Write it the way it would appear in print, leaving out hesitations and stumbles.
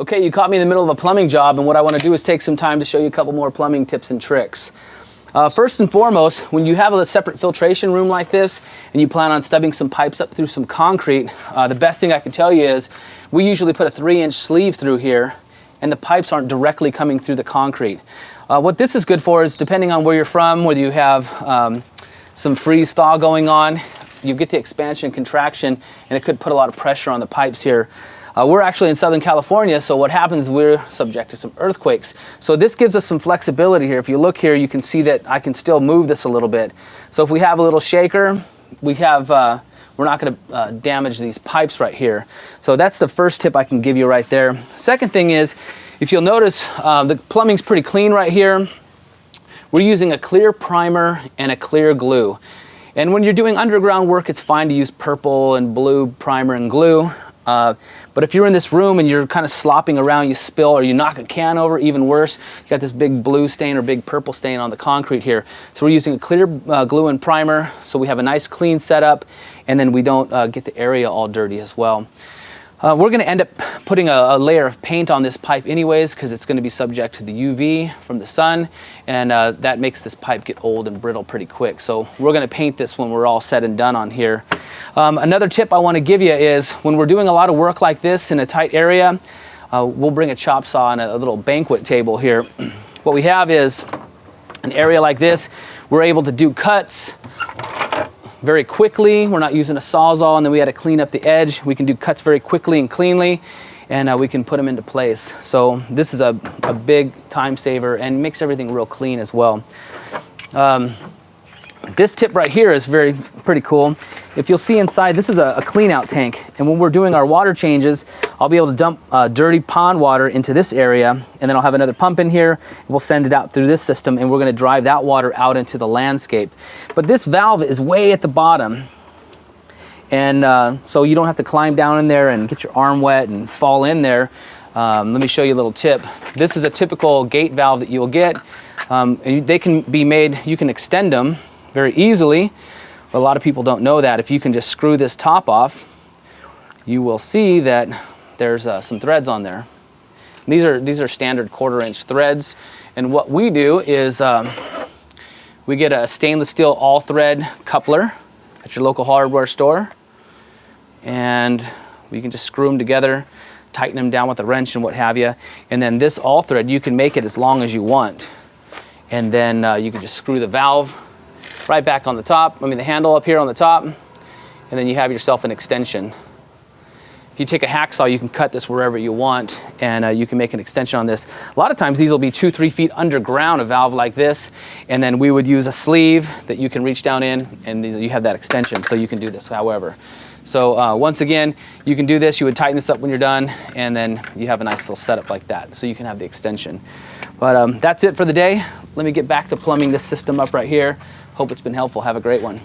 Okay, you caught me in the middle of a plumbing job, and what I want to do is take some time to show you a couple more plumbing tips and tricks. First and foremost, when you have a separate filtration room like this and you plan on stubbing some pipes up through some concrete, the best thing I can tell you is we usually put a 3-inch sleeve through here and the pipes aren't directly coming through the concrete. What this is good for is, depending on where you're from, whether you have some freeze thaw going on, you get the expansion and contraction, and it could put a lot of pressure on the pipes here. We're actually in Southern California, so what happens, we're subject to some earthquakes. So this gives us some flexibility here. If you look here, you can see that I can still move this a little bit. So if we have a little shaker, we're not going to damage these pipes right here. So that's the first tip I can give you right there. Second thing is, if you'll notice, the plumbing's pretty clean right here. We're using a clear primer and a clear glue. And when you're doing underground work, it's fine to use purple and blue primer and glue. But if you're in this room and you're kind of slopping around, you spill or you knock a can over, even worse, you got this big blue stain or big purple stain on the concrete here. So we're using a clear glue and primer, so we have a nice clean setup, and then we don't get the area all dirty as well. We're going to end up putting a layer of paint on this pipe anyways, because it's going to be subject to the UV from the sun, and that makes this pipe get old and brittle pretty quick. So we're going to paint this when we're all said and done on here. Another tip I want to give you is, when we're doing a lot of work like this in a tight area, we'll bring a chop saw and a little banquet table here. What we have is an area like this. We're able to do cuts very quickly. We're not using a Sawzall and then we had to clean up the edge. We can do cuts very quickly and cleanly, and we can put them into place. So this is a big time saver and makes everything real clean as well. This tip right here is pretty cool. If you'll see inside, this is a clean out tank, and when we're doing our water changes, I'll be able to dump dirty pond water into this area, and then I'll have another pump in here. We'll send it out through this system, and we're going to drive that water out into the landscape. But this valve is way at the bottom, and so you don't have to climb down in there and get your arm wet and fall in there. Let me show you a little tip. This is a typical gate valve that you'll get. They can be made, you can extend them very easily. But a lot of people don't know that. If you can just screw this top off, you will see that there's some threads on there. These are standard 1/4-inch threads, and what we do is we get a stainless steel all-thread coupler at your local hardware store, and we can just screw them together, tighten them down with a wrench and what have you, and then this all-thread, you can make it as long as you want, and then you can just screw the valve right back on the top, the handle up here on the top, and then you have yourself an extension. If you take a hacksaw, you can cut this wherever you want, and you can make an extension on this. A lot of times these will be 2-3 feet underground, a valve like this, and then we would use a sleeve that you can reach down in, and you have that extension, so you can do this however. So once again, you can do this, you would tighten this up when you're done, and then you have a nice little setup like that, so you can have the extension. But that's it for the day. Let me get back to plumbing this system up right here. Hope it's been helpful. Have a great one.